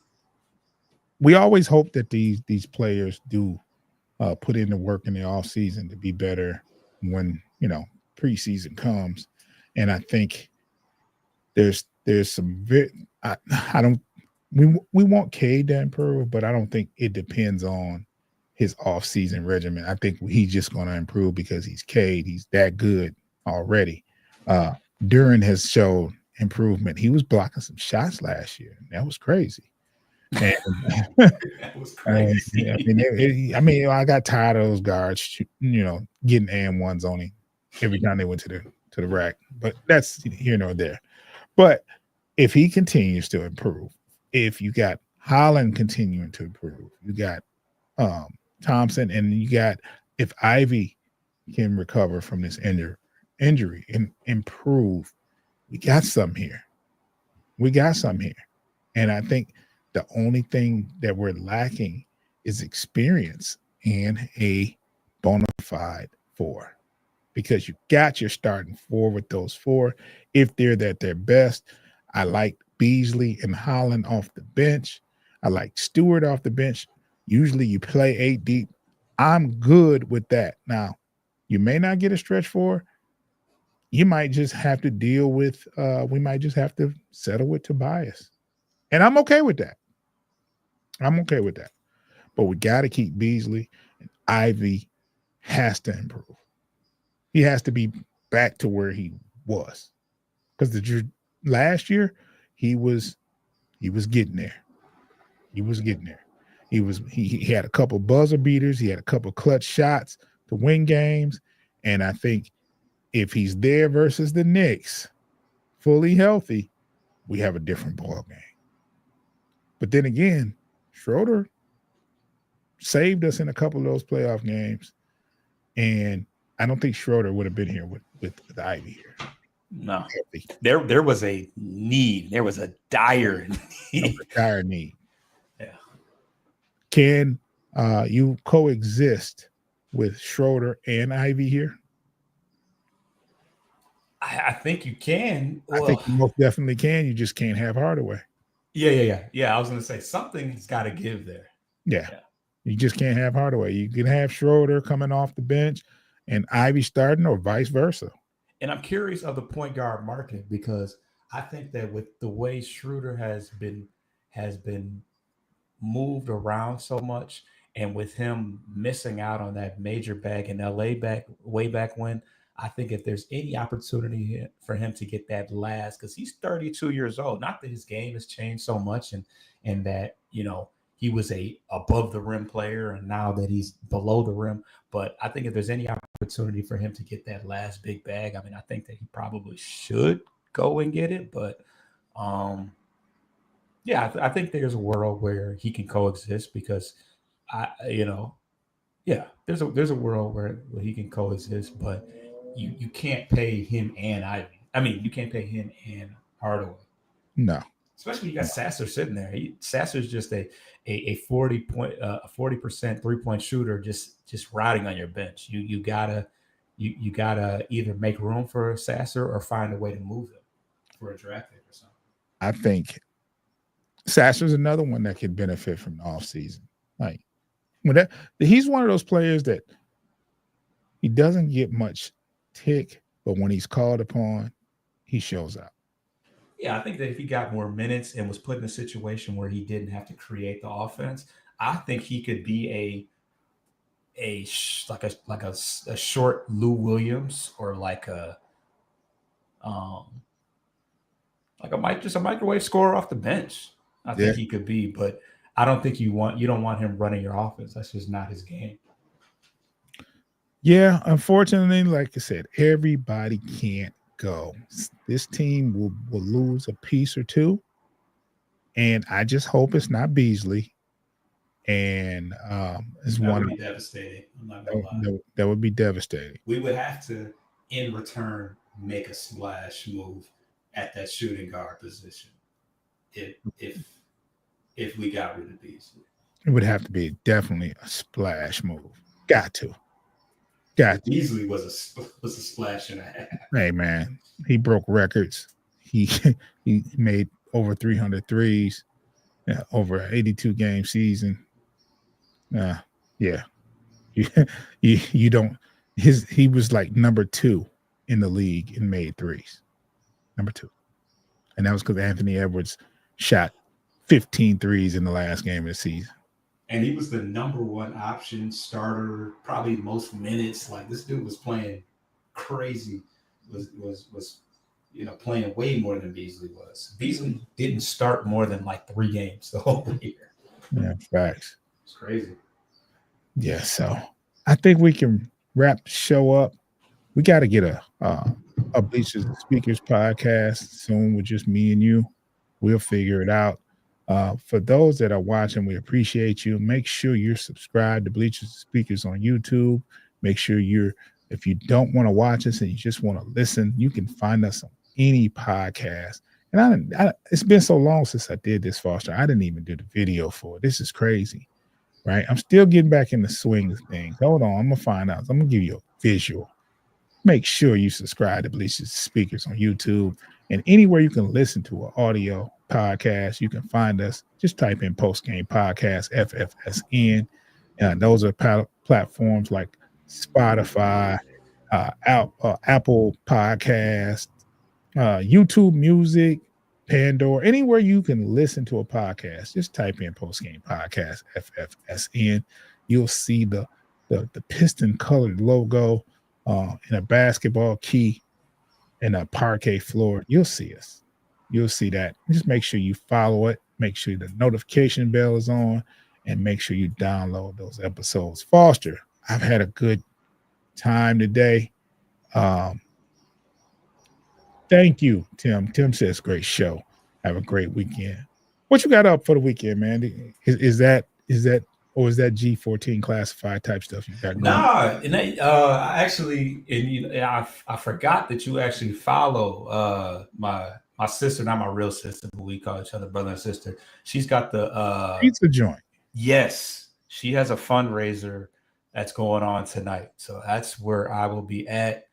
We always hope that these players do put in the work in the off season to be better when preseason comes, and I think there's some I don't we want Cade to improve, but I don't think it depends on his off-season regimen. I think he's just going to improve because he's Cade. He's that good already. Duran has shown improvement. He was blocking some shots last year. That was crazy. And, that was crazy. I got tired of those guards, getting and-ones on him every time they went to the rack. But that's here nor there. But if he continues to improve, if you got Holland continuing to improve, you got Thompson, and you got if Ivy can recover from this injury and improve, we got some here. And I think the only thing that we're lacking is experience and a bona fide 4, because you got your starting 4 with those 4. If they're at their best, I like Beasley and Holland off the bench. I like Stewart off the bench. Usually you play 8 deep. I'm good with that. Now, you may not get a stretch 4. You might just have to deal with we might just have to settle with Tobias. And I'm okay with that. But we got to keep Beasley, and Ivy has to improve. He has to be back to where he was. Because last year he was getting there. He had a couple buzzer beaters. He had a couple clutch shots to win games. And I think if he's there versus the Knicks, fully healthy, we have a different ball game. But then again, Schroeder saved us in a couple of those playoff games. And I don't think Schroeder would have been here with Ivy here. No. There was a need. There was a dire need. Yeah. Can you coexist with Schroeder and Ivy here? I think you can. I think Well, you most definitely can. You just can't have Hardaway. yeah. I was going to say something's got to give there. Yeah. Yeah. You just can't have Hardaway. You can have Schroeder coming off the bench and Ivy starting, or vice versa. And I'm curious of the point guard market because I think that with the way Schroeder has been moved around so much, and with him missing out on that major bag in LA back way back when, I think if there's any opportunity for him to get that last, because he's 32 years old, not that his game has changed so much, and that he was a above the rim player, and now that he's below the rim. But I think if there's any opportunity for him to get that last big bag, I mean, I think that he probably should go and get it. But um, yeah, I think there's a world where he can coexist because yeah, there's a world where he can coexist, but you can't pay him and Ivy. I mean, you can't pay him and Hardaway, No. especially when you got Sasser sitting there. Sasser's just a 40% 3-point shooter, just riding on your bench. You gotta either make room for Sasser or find a way to move him for a draft pick or something. I think Sasser's another one that could benefit from the offseason. Like he's one of those players that he doesn't get much tick, but when he's called upon, he shows up. Yeah, I think that if he got more minutes and was put in a situation where he didn't have to create the offense, I think he could be a short Lou Williams, or um just a microwave scorer off the bench. I Yeah. think he could be, but I don't think you don't want him running your offense. That's just not his game. Yeah, unfortunately, like I said, everybody can't go. This team will lose a piece or two, and I just hope it's not Beasley. And it's That one would of be devastating. I'm not gonna lie. that would be devastating. We would have to, in return, make a splash move at that shooting guard position if we got rid of Beasley. It would have to be definitely a splash move. Got to. Beasley was a splash and a half. Hey man, he broke records. He he made over 300 threes, over an 82 game season. Yeah, you don't. He was like number 2 in the league in made threes, number 2, and that was because Anthony Edwards shot 15 threes in the last game of the season. And he was the number 1 option starter, probably most minutes. Like, this dude was playing crazy. Was playing way more than Beasley was. Beasley didn't start more than like 3 games the whole year. Yeah, facts. It's crazy. Yeah, so I think we can wrap the show up. We got to get a Bleachers and Speakers podcast soon with just me and you. We'll figure it out. For those that are watching, we appreciate you. Make sure you're subscribed to Bleachers and Speakers on YouTube. Make sure if you don't want to watch us and you just want to listen, you can find us on any podcast. And it's been so long since I did this, Foster. I didn't even do the video for it. This is crazy, right? I'm still getting back in the swing of things. Hold on, I'm gonna find out. I'm gonna give you a visual. Make sure you subscribe to Bleachers Speakers on YouTube and anywhere you can listen to an audio podcast. You can find us. Just type in Post Game Podcast FFSN. Those are platforms like Spotify, Apple Podcast, YouTube Music, Pandora, anywhere you can listen to a podcast. Just type in Post Game Podcast FFSN. You'll see the piston colored logo in a basketball key and a parquet floor. You'll see us. You'll see that. Just make sure you follow it. Make sure the notification bell is on, and make sure you download those episodes. Foster, I've had a good time today. Thank you, Tim. Tim says great show. Have a great weekend. What you got up for the weekend, man? Is that or is that G14 classified type stuff you got going? Nah, and I actually, I forgot that you actually follow my sister, not my real sister, but we call each other brother and sister. She's got the pizza joint. Yes, she has a fundraiser that's going on tonight, so that's where I will be at.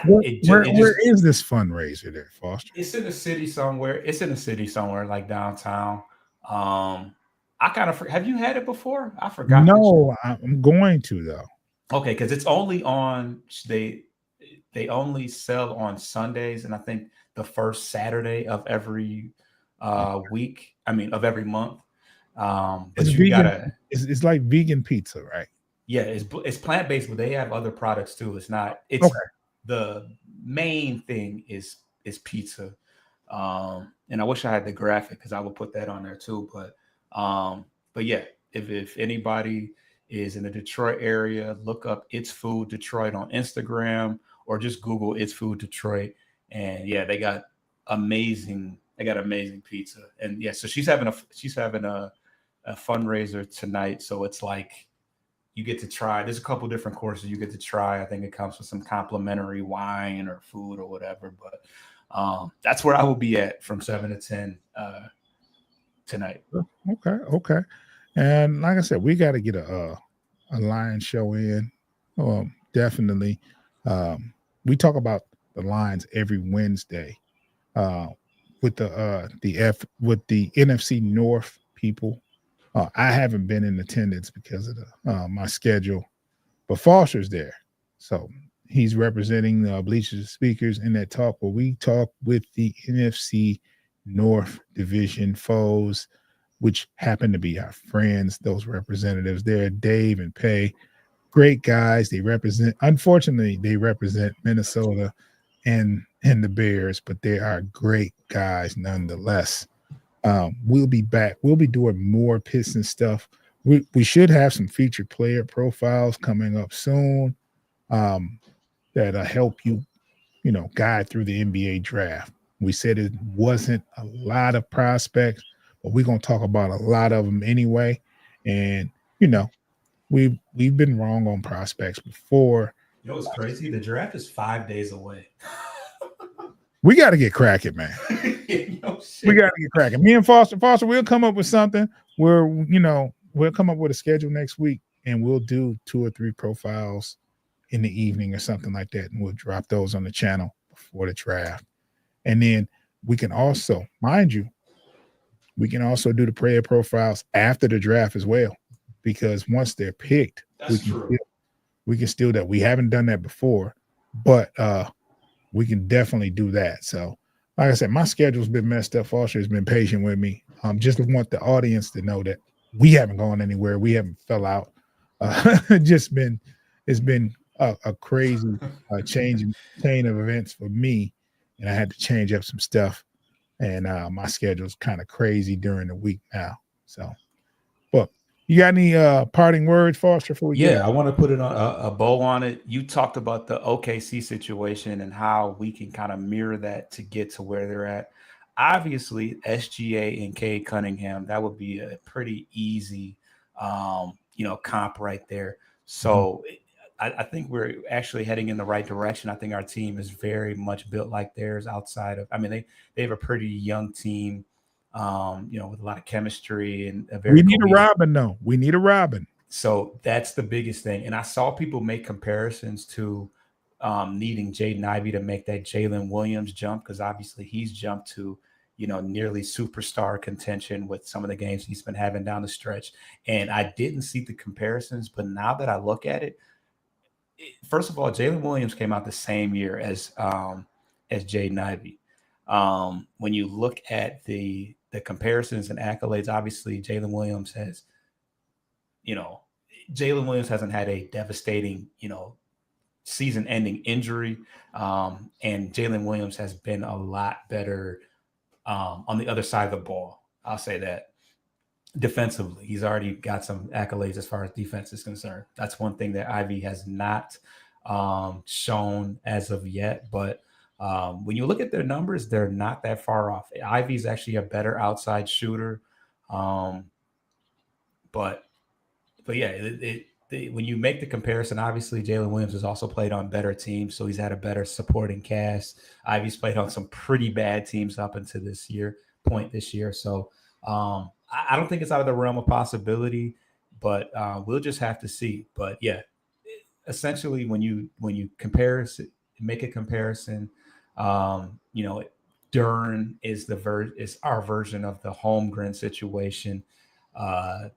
Where is this fundraiser there, Foster? It's in the city somewhere. It's in the city somewhere, like downtown. I kind of have you had it before? I forgot that you. No, I'm going to though. Okay, because it's only on they only sell on Sundays, and I think the first Saturday of every week. I mean, of every month. It's But you vegan. gotta, It's like vegan pizza, right? yeah, it's plant based, but they have other products too. It's not. It's Okay. the main thing is pizza. And I wish I had the graphic because I would put that on there too. But yeah, if anybody is in the Detroit area, look up It's Food Detroit on Instagram or just Google It's Food Detroit. And yeah, they got amazing pizza. And yeah, so she's having a fundraiser tonight. So it's like you get to try. There's a couple different courses you get to try. I think it comes with some complimentary wine or food or whatever. But that's where I will be at from 7 to 10 tonight. Okay. And like I said, we got to get a Lions show in. Definitely. We talk about the Lions every Wednesday uh, with the NFC North people. I haven't been in attendance because of my schedule, but Foster's there, so he's representing the Bleachers Speakers in that talk where we talk with the NFC North Division foes, which happen to be our friends. Those representatives there, Dave and Pay, great guys. They represent. Unfortunately, they represent Minnesota and the Bears, but they are great guys nonetheless. We'll be back. We'll be doing more Piston stuff. We should have some featured player profiles coming up soon that'll help you, guide through the NBA draft. We said it wasn't a lot of prospects, but we're gonna talk about a lot of them anyway. And we've been wrong on prospects before. You know what's crazy? The draft is 5 days away. We got to get cracking, man. We got to get cracking. Me and Foster, we'll come up with something where we'll come up with a schedule next week, and we'll do 2 or 3 profiles in the evening or something like that, and we'll drop those on the channel before the draft. And then we can also, mind you, we can also do the player profiles after the draft as well, because once they're picked, we can still that. We haven't done that before, but we can definitely do that. So, like I said, my schedule's been messed up. Foster has been patient with me. Just to want the audience to know that we haven't gone anywhere. We haven't fell out. It's been a crazy chain of events for me, and I had to change up some stuff. And my schedule's kind of crazy during the week now. So, but you got any parting words, Foster? Before we Yeah, I want to put it on a bow on it. You talked about the OKC situation and how we can kind of mirror that to get to where they're at. Obviously, SGA and Cade Cunningham, that would be a pretty easy, comp right there. So I think we're actually heading in the right direction. I think our team is very much built like theirs outside of, I mean, they have a pretty young team, with a lot of chemistry and a very we need a Robin, though. We need a Robin. So that's the biggest thing. And I saw people make comparisons to needing Jaden Ivey to make that Jalen Williams jump, because obviously he's jumped to, nearly superstar contention with some of the games he's been having down the stretch. And I didn't see the comparisons, but now that I look at it, first of all, Jalen Williams came out the same year as Jaden Ivey. When you look at the comparisons and accolades, obviously Jalen Williams hasn't had a devastating, season-ending injury, and Jalen Williams has been a lot better on the other side of the ball. I'll say that. Defensively, he's already got some accolades as far as defense is concerned. That's one thing that Ivy has not shown as of yet. But when you look at their numbers, they're not that far off. Ivy's actually a better outside shooter. But yeah, when you make the comparison, obviously Jalen Williams has also played on better teams, so he's had a better supporting cast. Ivy's played on some pretty bad teams up until this year. So I don't think it's out of the realm of possibility, but we'll just have to see. But yeah, essentially when you compare make a comparison. You know, Dern is our version of the Holmgren situation.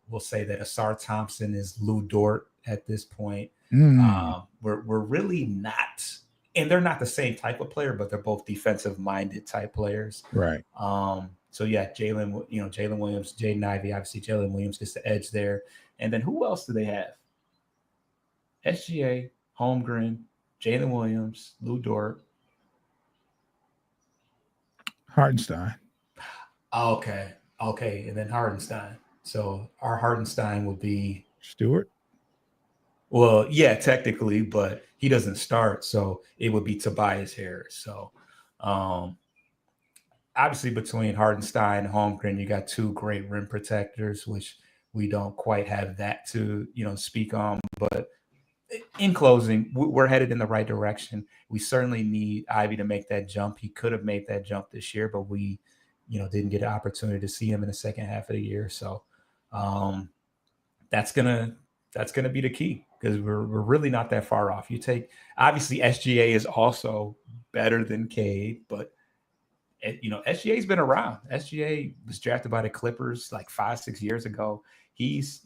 We'll say that Asar Thompson is Lou Dort at this point. We're really not, and they're not the same type of player, but they're both defensive minded type players. Right. So yeah, Jalen Williams, Jaden Ivey, obviously Jalen Williams gets the edge there. And then who else do they have? SGA, Holmgren, Jalen Williams, Lou Dort. Hartenstein. Okay. And then Hartenstein. So our Hartenstein will be Stewart. Well, yeah, technically, but he doesn't start, so it would be Tobias Harris. So obviously between Hartenstein and Holmgren, you got two great rim protectors, which we don't quite have that to, speak on. But in closing, we're headed in the right direction. We certainly need Ivy to make that jump. He could have made that jump this year, but we, didn't get an opportunity to see him in the second half of the year. So that's gonna be the key, because we're really not that far off. Obviously SGA is also better than Cade, but SGA's been around. SGA was drafted by the Clippers like 5-6 years ago. He's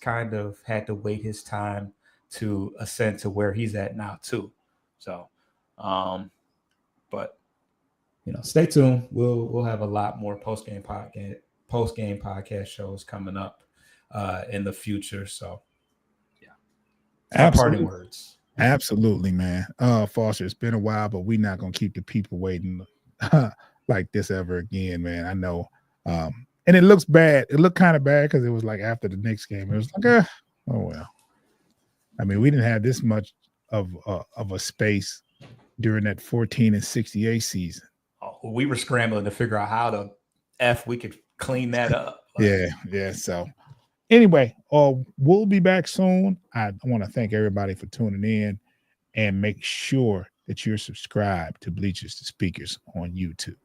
kind of had to wait his time to ascend to where he's at now too. So, but stay tuned. We'll have a lot more post-game podcast shows coming up in the future. So yeah. Absolutely. Parting words. Absolutely, man. Foster, it's been a while, but we're not gonna keep the people waiting like this ever again, man. I know. And it looks bad. It looked kind of bad because it was like after the Knicks game. It was like, oh well. I mean, we didn't have this much of a space during that 14 and 68 season. Oh, we were scrambling to figure out how we could clean that up. Yeah. So anyway, we'll be back soon. I want to thank everybody for tuning in, and make sure that you're subscribed to Bleachers to Speakers on YouTube.